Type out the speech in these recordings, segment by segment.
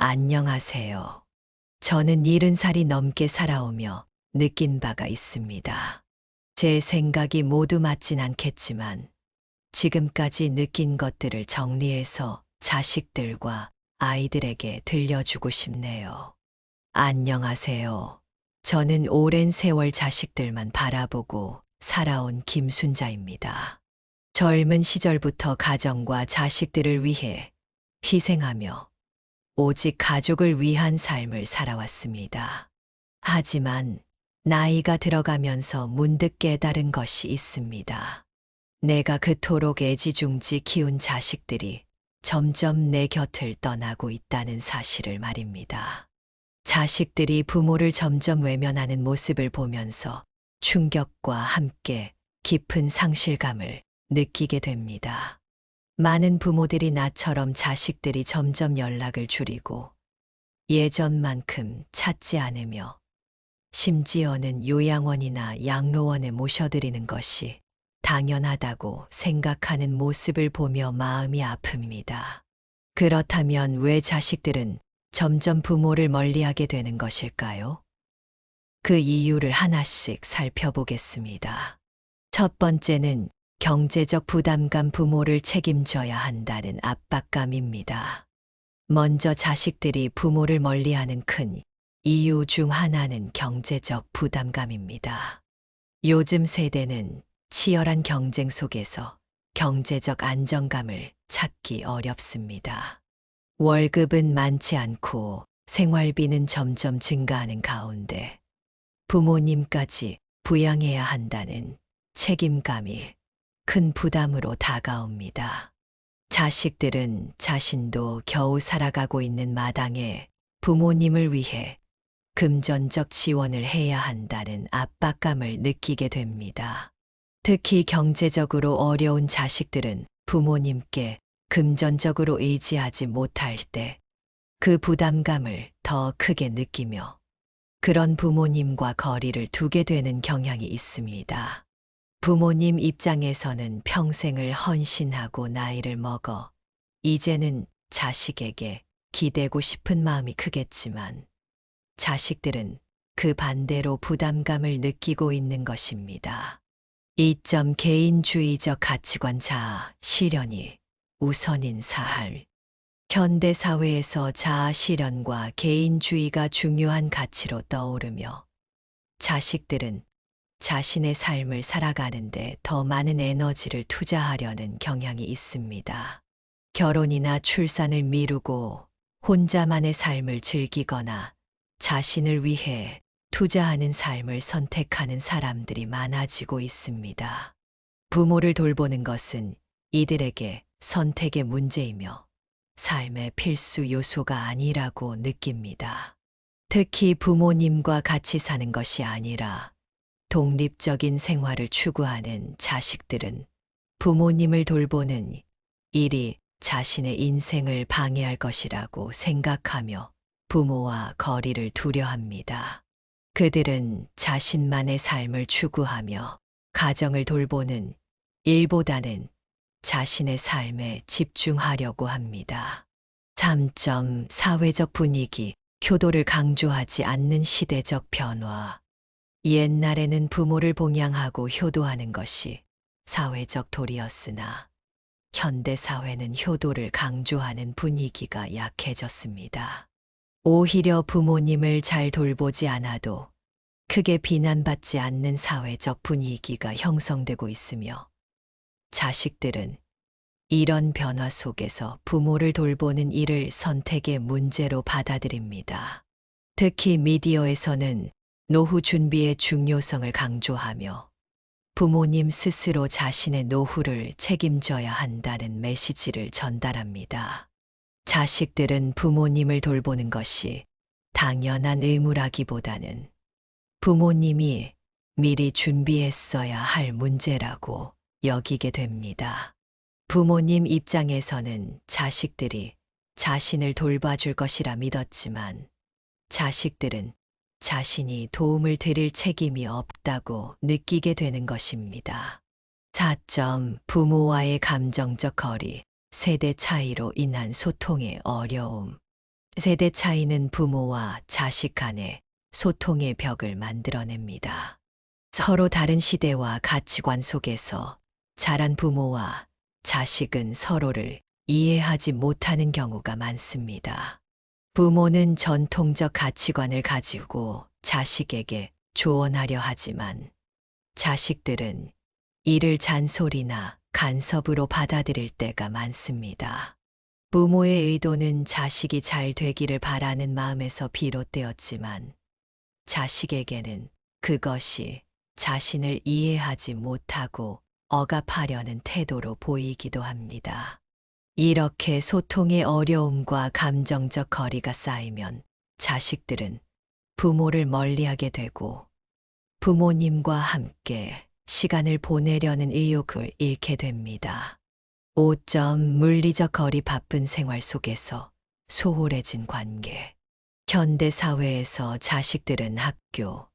안녕하세요. 저는 70살이 넘게 살아오며 느낀 바가 있습니다. 제 생각이 모두 맞진 않겠지만 지금까지 느낀 것들을 정리해서 자식들과 아이들에게 들려주고 싶네요. 안녕하세요. 저는 오랜 세월 자식들만 바라보고 살아온 김순자입니다. 젊은 시절부터 가정과 자식들을 위해 희생하며 오직 가족을 위한 삶을 살아왔습니다. 하지만 나이가 들어가면서 문득 깨달은 것이 있습니다. 내가 그토록 애지중지 키운 자식들이 점점 내 곁을 떠나고 있다는 사실을 말입니다. 자식들이 부모를 점점 외면하는 모습을 보면서 충격과 함께 깊은 상실감을 느끼게 됩니다. 많은 부모들이 나처럼 자식들이 점점 연락을 줄이고 예전만큼 찾지 않으며 심지어는 요양원이나 양로원에 모셔드리는 것이 당연하다고 생각하는 모습을 보며 마음이 아픕니다. 그렇다면 왜 자식들은 점점 부모를 멀리하게 되는 것일까요? 그 이유를 하나씩 살펴보겠습니다. 첫 번째는 경제적 부담감, 부모를 책임져야 한다는 압박감입니다. 먼저 자식들이 부모를 멀리하는 큰 이유 중 하나는 경제적 부담감입니다. 요즘 세대는 치열한 경쟁 속에서 경제적 안정감을 찾기 어렵습니다. 월급은 많지 않고 생활비는 점점 증가하는 가운데 부모님까지 부양해야 한다는 책임감이 큰 부담으로 다가옵니다. 자식들은 자신도 겨우 살아가고 있는 마당에 부모님을 위해 금전적 지원을 해야 한다는 압박감을 느끼게 됩니다. 특히 경제적으로 어려운 자식들은 부모님께 금전적으로 의지하지 못할 때 그 부담감을 더 크게 느끼며 그런 부모님과 거리를 두게 되는 경향이 있습니다. 부모님 입장에서는 평생을 헌신하고 나이를 먹어 이제는 자식에게 기대고 싶은 마음이 크겠지만 자식들은 그 반대로 부담감을 느끼고 있는 것입니다. 이점 개인주의적 가치관, 자아 실현이 우선인 삶. 현대 사회에서 자아 실현과 개인주의가 중요한 가치로 떠오르며 자식들은 자신의 삶을 살아가는데 더 많은 에너지를 투자하려는 경향이 있습니다. 결혼이나 출산을 미루고 혼자만의 삶을 즐기거나 자신을 위해 투자하는 삶을 선택하는 사람들이 많아지고 있습니다. 부모를 돌보는 것은 이들에게 선택의 문제이며 삶의 필수 요소가 아니라고 느낍니다. 특히 부모님과 같이 사는 것이 아니라 독립적인 생활을 추구하는 자식들은 부모님을 돌보는 일이 자신의 인생을 방해할 것이라고 생각하며 부모와 거리를 두려합니다. 그들은 자신만의 삶을 추구하며 가정을 돌보는 일보다는 자신의 삶에 집중하려고 합니다. 3점 사회적 분위기, 효도를 강조하지 않는 시대적 변화. 옛날에는 부모를 봉양하고 효도하는 것이 사회적 도리였으나 현대 사회는 효도를 강조하는 분위기가 약해졌습니다. 오히려 부모님을 잘 돌보지 않아도 크게 비난받지 않는 사회적 분위기가 형성되고 있으며 자식들은 이런 변화 속에서 부모를 돌보는 일을 선택의 문제로 받아들입니다. 특히 미디어에서는 노후 준비의 중요성을 강조하며 부모님 스스로 자신의 노후를 책임져야 한다는 메시지를 전달합니다. 자식들은 부모님을 돌보는 것이 당연한 의무라기보다는 부모님이 미리 준비했어야 할 문제라고 여기게 됩니다. 부모님 입장에서는 자식들이 자신을 돌봐줄 것이라 믿었지만 자식들은 자신이 도움을 드릴 책임이 없다고 느끼게 되는 것입니다. 4점 부모와의 감정적 거리, 세대 차이로 인한 소통의 어려움. 세대 차이는 부모와 자식 간의 소통의 벽을 만들어냅니다. 서로 다른 시대와 가치관 속에서 자란 부모와 자식은 서로를 이해하지 못하는 경우가 많습니다. 부모는 전통적 가치관을 가지고 자식에게 조언하려 하지만 자식들은 이를 잔소리나 간섭으로 받아들일 때가 많습니다. 부모의 의도는 자식이 잘 되기를 바라는 마음에서 비롯되었지만 자식에게는 그것이 자신을 이해하지 못하고 억압하려는 태도로 보이기도 합니다. 이렇게 소통의 어려움과 감정적 거리가 쌓이면 자식들은 부모를 멀리하게 되고 부모님과 함께 시간을 보내려는 의욕을 잃게 됩니다. 5점 물리적 거리 바쁜 생활 속에서 소홀해진 관계. 현대 사회에서 자식들은 학교,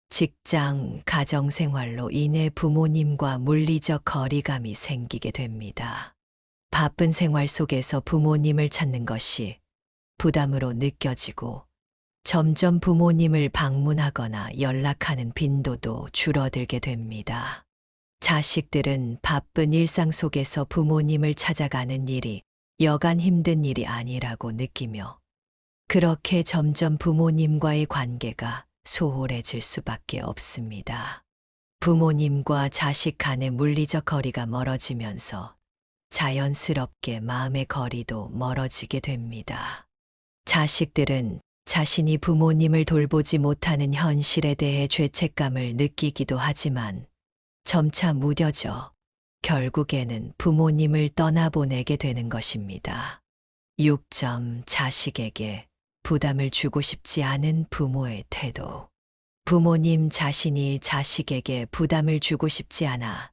직장, 가정 생활로 인해 부모님과 물리적 거리감이 생기게 됩니다. 바쁜 생활 속에서 부모님을 찾는 것이 부담으로 느껴지고 점점 부모님을 방문하거나 연락하는 빈도도 줄어들게 됩니다. 자식들은 바쁜 일상 속에서 부모님을 찾아가는 일이 여간 힘든 일이 아니라고 느끼며 그렇게 점점 부모님과의 관계가 소홀해질 수밖에 없습니다. 부모님과 자식 간의 물리적 거리가 멀어지면서 자연스럽게 마음의 거리도 멀어지게 됩니다. 자식들은 자신이 부모님을 돌보지 못하는 현실에 대해 죄책감을 느끼기도 하지만 점차 무뎌져 결국에는 부모님을 떠나보내게 되는 것입니다. 6점 자식에게 부담을 주고 싶지 않은 부모의 태도. 부모님 자신이 자식에게 부담을 주고 싶지 않아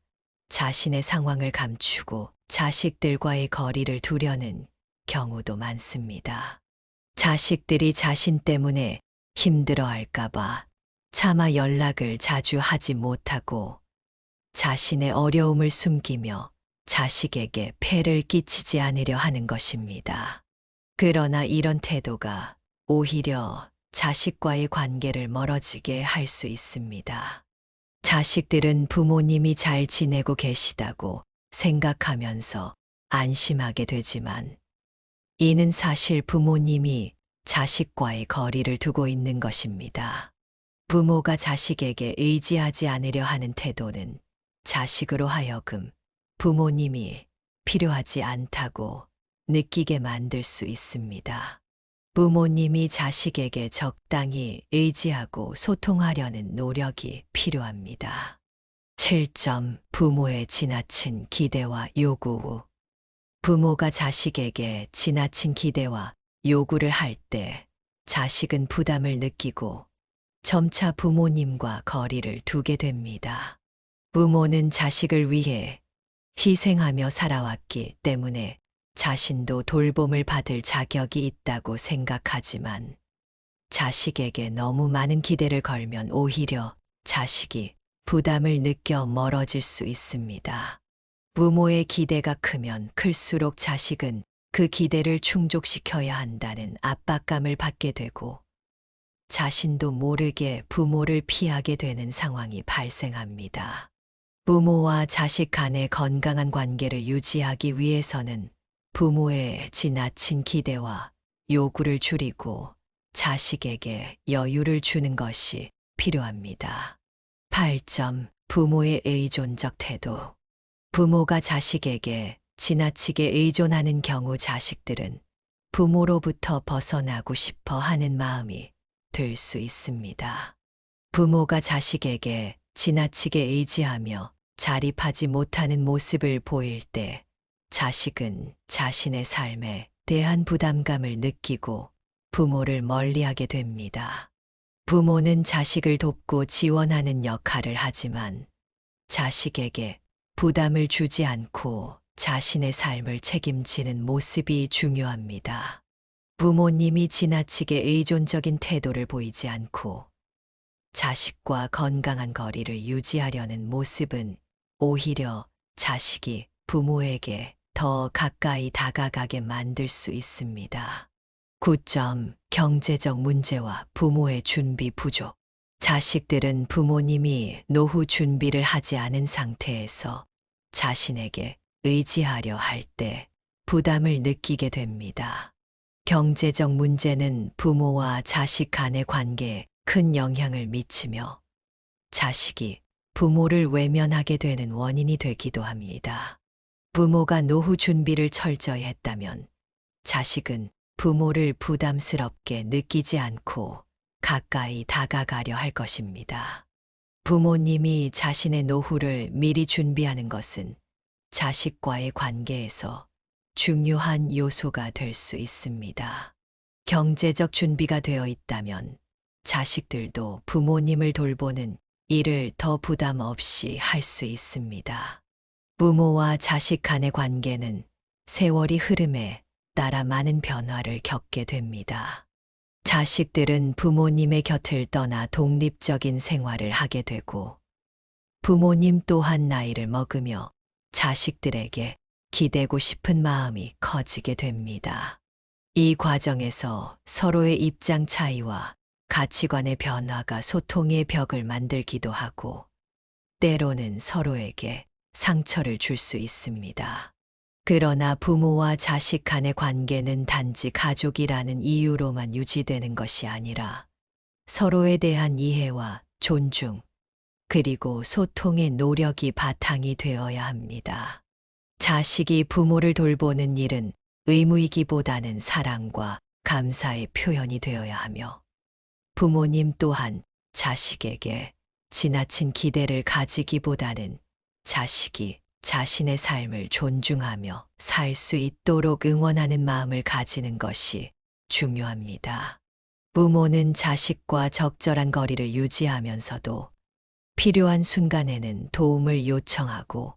자신의 상황을 감추고 자식들과의 거리를 두려는 경우도 많습니다. 자식들이 자신 때문에 힘들어할까봐 차마 연락을 자주 하지 못하고 자신의 어려움을 숨기며 자식에게 폐를 끼치지 않으려 하는 것입니다. 그러나 이런 태도가 오히려 자식과의 관계를 멀어지게 할 수 있습니다. 자식들은 부모님이 잘 지내고 계시다고 생각하면서 안심하게 되지만 이는 사실 부모님이 자식과의 거리를 두고 있는 것입니다. 부모가 자식에게 의지하지 않으려 하는 태도는 자식으로 하여금 부모님이 필요하지 않다고 느끼게 만들 수 있습니다. 부모님이 자식에게 적당히 의지하고 소통하려는 노력이 필요합니다. 7점 부모의 지나친 기대와 요구. 부모가 자식에게 지나친 기대와 요구를 할 때 자식은 부담을 느끼고 점차 부모님과 거리를 두게 됩니다. 부모는 자식을 위해 희생하며 살아왔기 때문에 자신도 돌봄을 받을 자격이 있다고 생각하지만 자식에게 너무 많은 기대를 걸면 오히려 자식이 부담을 느껴 멀어질 수 있습니다. 부모의 기대가 크면 클수록 자식은 그 기대를 충족시켜야 한다는 압박감을 받게 되고 자신도 모르게 부모를 피하게 되는 상황이 발생합니다. 부모와 자식 간의 건강한 관계를 유지하기 위해서는 부모의 지나친 기대와 요구를 줄이고 자식에게 여유를 주는 것이 필요합니다. 8점 부모의 의존적 태도. 부모가 자식에게 지나치게 의존하는 경우 자식들은 부모로부터 벗어나고 싶어 하는 마음이 들 수 있습니다. 부모가 자식에게 지나치게 의지하며 자립하지 못하는 모습을 보일 때 자식은 자신의 삶에 대한 부담감을 느끼고 부모를 멀리하게 됩니다. 부모는 자식을 돕고 지원하는 역할을 하지만 자식에게 부담을 주지 않고 자신의 삶을 책임지는 모습이 중요합니다. 부모님이 지나치게 의존적인 태도를 보이지 않고 자식과 건강한 거리를 유지하려는 모습은 오히려 자식이 부모에게 더 가까이 다가가게 만들 수 있습니다. 9점. 경제적 문제와 부모의 준비 부족. 자식들은 부모님이 노후 준비를 하지 않은 상태에서 자신에게 의지하려 할 때 부담을 느끼게 됩니다. 경제적 문제는 부모와 자식 간의 관계에 큰 영향을 미치며 자식이 부모를 외면하게 되는 원인이 되기도 합니다. 부모가 노후 준비를 철저히 했다면 자식은 부모를 부담스럽게 느끼지 않고 가까이 다가가려 할 것입니다. 부모님이 자신의 노후를 미리 준비하는 것은 자식과의 관계에서 중요한 요소가 될 수 있습니다. 경제적 준비가 되어 있다면 자식들도 부모님을 돌보는 일을 더 부담 없이 할 수 있습니다. 부모와 자식 간의 관계는 세월이 흐름에 따라 많은 변화를 겪게 됩니다. 자식들은 부모님의 곁을 떠나 독립적인 생활을 하게 되고 부모님 또한 나이를 먹으며 자식들에게 기대고 싶은 마음이 커지게 됩니다. 이 과정에서 서로의 입장 차이와 가치관의 변화가 소통의 벽을 만들기도 하고 때로는 서로에게 상처를 줄 수 있습니다. 그러나 부모와 자식 간의 관계는 단지 가족이라는 이유로만 유지되는 것이 아니라 서로에 대한 이해와 존중, 그리고 소통의 노력이 바탕이 되어야 합니다. 자식이 부모를 돌보는 일은 의무이기보다는 사랑과 감사의 표현이 되어야 하며 부모님 또한 자식에게 지나친 기대를 가지기보다는 자식이 자신의 삶을 존중하며 살 수 있도록 응원하는 마음을 가지는 것이 중요합니다. 부모는 자식과 적절한 거리를 유지하면서도 필요한 순간에는 도움을 요청하고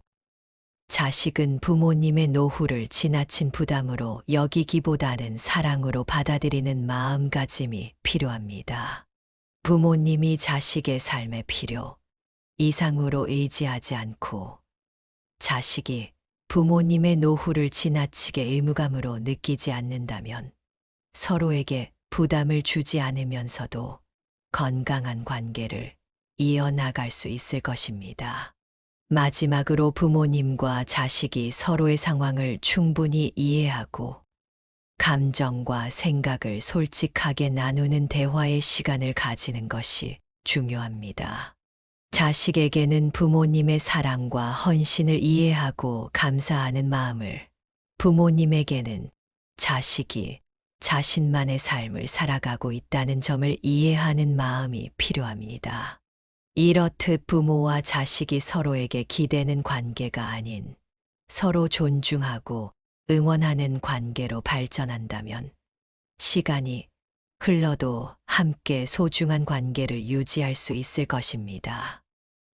자식은 부모님의 노후를 지나친 부담으로 여기기보다는 사랑으로 받아들이는 마음가짐이 필요합니다. 부모님이 자식의 삶의 필요 이상으로 의지하지 않고 자식이 부모님의 노후를 지나치게 의무감으로 느끼지 않는다면 서로에게 부담을 주지 않으면서도 건강한 관계를 이어나갈 수 있을 것입니다. 마지막으로 부모님과 자식이 서로의 상황을 충분히 이해하고 감정과 생각을 솔직하게 나누는 대화의 시간을 가지는 것이 중요합니다. 자식에게는 부모님의 사랑과 헌신을 이해하고 감사하는 마음을, 부모님에게는 자식이 자신만의 삶을 살아가고 있다는 점을 이해하는 마음이 필요합니다. 이렇듯 부모와 자식이 서로에게 기대는 관계가 아닌 서로 존중하고 응원하는 관계로 발전한다면 시간이 흘러도 함께 소중한 관계를 유지할 수 있을 것입니다.